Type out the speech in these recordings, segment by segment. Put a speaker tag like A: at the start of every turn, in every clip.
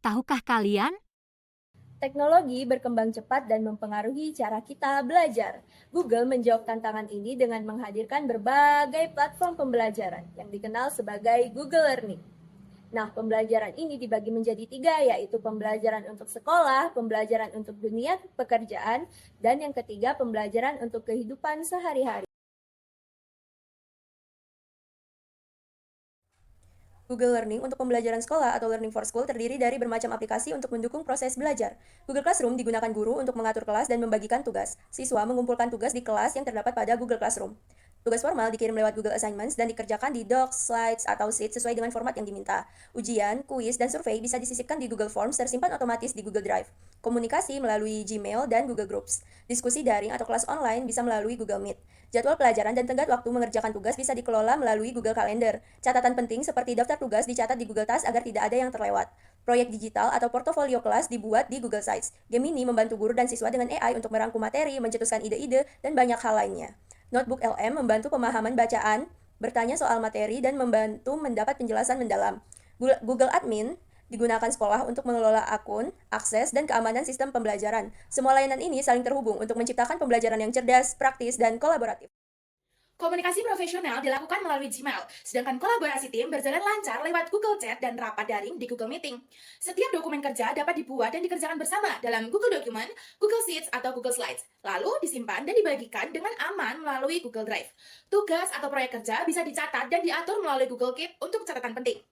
A: Tahukah kalian?
B: Teknologi berkembang cepat dan mempengaruhi cara kita belajar. Google menjawab tantangan ini dengan menghadirkan berbagai platform pembelajaran yang dikenal sebagai Google Learning. Nah, pembelajaran ini dibagi menjadi tiga, yaitu pembelajaran untuk sekolah, pembelajaran untuk dunia pekerjaan, dan yang ketiga pembelajaran untuk kehidupan sehari-hari.
C: Google Learning untuk pembelajaran sekolah atau Learning for School terdiri dari bermacam aplikasi untuk mendukung proses belajar. Google Classroom digunakan guru untuk mengatur kelas dan membagikan tugas. Siswa mengumpulkan tugas di kelas yang terdapat pada Google Classroom. Tugas formal dikirim lewat Google Assignments dan dikerjakan di Docs, Slides, atau Sheets sesuai dengan format yang diminta. Ujian, kuis, dan survei bisa disisipkan di Google Forms tersimpan otomatis di Google Drive. Komunikasi melalui Gmail dan Google Groups. Diskusi daring atau kelas online bisa melalui Google Meet. Jadwal pelajaran dan tenggat waktu mengerjakan tugas bisa dikelola melalui Google Calendar. Catatan penting seperti daftar tugas dicatat di Google Task agar tidak ada yang terlewat. Proyek digital atau portofolio kelas dibuat di Google Sites. Gemini membantu guru dan siswa dengan AI untuk merangkum materi, mencetuskan ide-ide, dan banyak hal lainnya. Notebook LM membantu pemahaman bacaan, bertanya soal materi, dan membantu mendapat penjelasan mendalam. Google Admin digunakan sekolah untuk mengelola akun, akses, dan keamanan sistem pembelajaran. Semua layanan ini saling terhubung untuk menciptakan pembelajaran yang cerdas, praktis, dan kolaboratif.
D: Komunikasi profesional dilakukan melalui Gmail, sedangkan kolaborasi tim berjalan lancar lewat Google Chat dan rapat daring di Google Meeting. Setiap dokumen kerja dapat dibuat dan dikerjakan bersama dalam Google Document, Google Sheets, atau Google Slides, lalu disimpan dan dibagikan dengan aman melalui Google Drive. Tugas atau proyek kerja bisa dicatat dan diatur melalui Google Keep untuk catatan penting.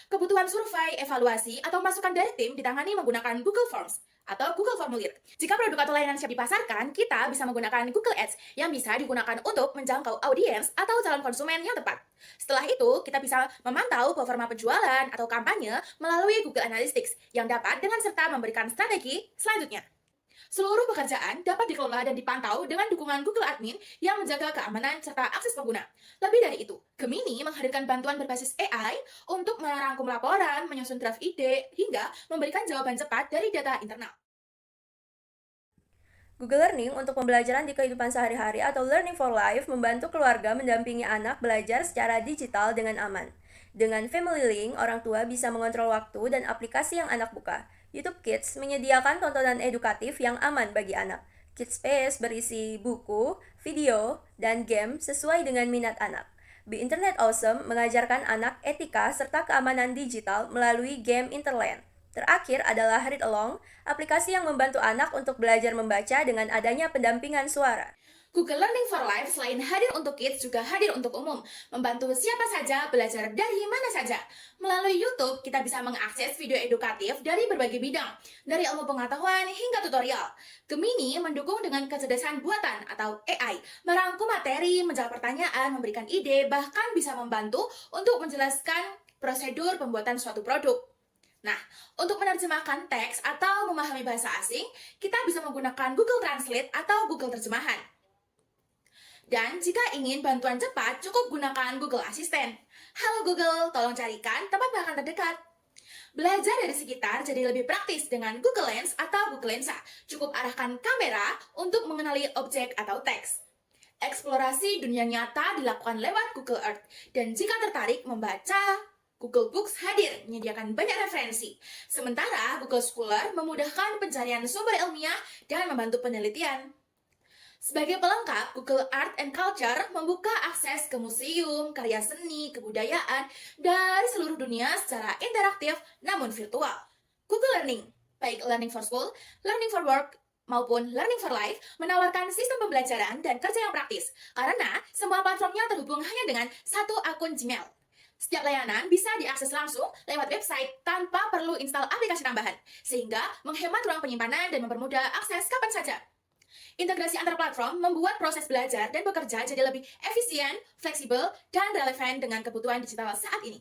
D: Kebutuhan survei, evaluasi, atau masukan dari tim ditangani menggunakan Google Forms atau Google Formulir. Jika produk atau layanan siap dipasarkan, kita bisa menggunakan Google Ads yang bisa digunakan untuk menjangkau audiens atau calon konsumen yang tepat. Setelah itu, kita bisa memantau performa penjualan atau kampanye melalui Google Analytics yang dapat dengan serta memberikan strategi selanjutnya. Seluruh pekerjaan dapat dikelola dan dipantau dengan dukungan Google Admin yang menjaga keamanan serta akses pengguna. Lebih dari itu, Gemini menghadirkan bantuan berbasis AI untuk merangkum laporan, menyusun draft ide, hingga memberikan jawaban cepat dari data internal.
C: Google Learning untuk pembelajaran di kehidupan sehari-hari atau Learning for Life membantu keluarga mendampingi anak belajar secara digital dengan aman. Dengan Family Link, orang tua bisa mengontrol waktu dan aplikasi yang anak buka. YouTube Kids menyediakan tontonan edukatif yang aman bagi anak. Kids Space berisi buku, video, dan game sesuai dengan minat anak. Be Internet Awesome mengajarkan anak etika serta keamanan digital melalui game Interland. Terakhir adalah Read Along, aplikasi yang membantu anak untuk belajar membaca dengan adanya pendampingan suara.
D: Google Learning for Life selain hadir untuk kids juga hadir untuk umum, membantu siapa saja belajar dari mana saja. Melalui YouTube, kita bisa mengakses video edukatif dari berbagai bidang, dari ilmu pengetahuan hingga tutorial. Gemini mendukung dengan kecerdasan buatan atau AI, merangkum materi, menjawab pertanyaan, memberikan ide, bahkan bisa membantu untuk menjelaskan prosedur pembuatan suatu produk. Nah, untuk menerjemahkan teks atau memahami bahasa asing, kita bisa menggunakan Google Translate atau Google Terjemahan. Dan jika ingin bantuan cepat, cukup gunakan Google Assistant. Halo Google, tolong carikan tempat makan terdekat. Belajar dari sekitar jadi lebih praktis dengan Google Lens atau Google Lensa. Cukup arahkan kamera untuk mengenali objek atau teks. Eksplorasi dunia nyata dilakukan lewat Google Earth. Dan jika tertarik membaca, Google Books hadir menyediakan banyak referensi. Sementara Google Scholar memudahkan pencarian sumber ilmiah dan membantu penelitian. Sebagai pelengkap, Google Art and Culture membuka akses ke museum, karya seni, kebudayaan dari seluruh dunia secara interaktif namun virtual. Google Learning, baik Learning for School, Learning for Work, maupun Learning for Life, menawarkan sistem pembelajaran dan kerja yang praktis karena semua platformnya terhubung hanya dengan satu akun Gmail. Setiap layanan bisa diakses langsung lewat website tanpa perlu install aplikasi tambahan, sehingga menghemat ruang penyimpanan dan mempermudah akses kapan saja. Integrasi antar platform membuat proses belajar dan bekerja jadi lebih efisien, fleksibel, dan relevan dengan kebutuhan digital saat ini.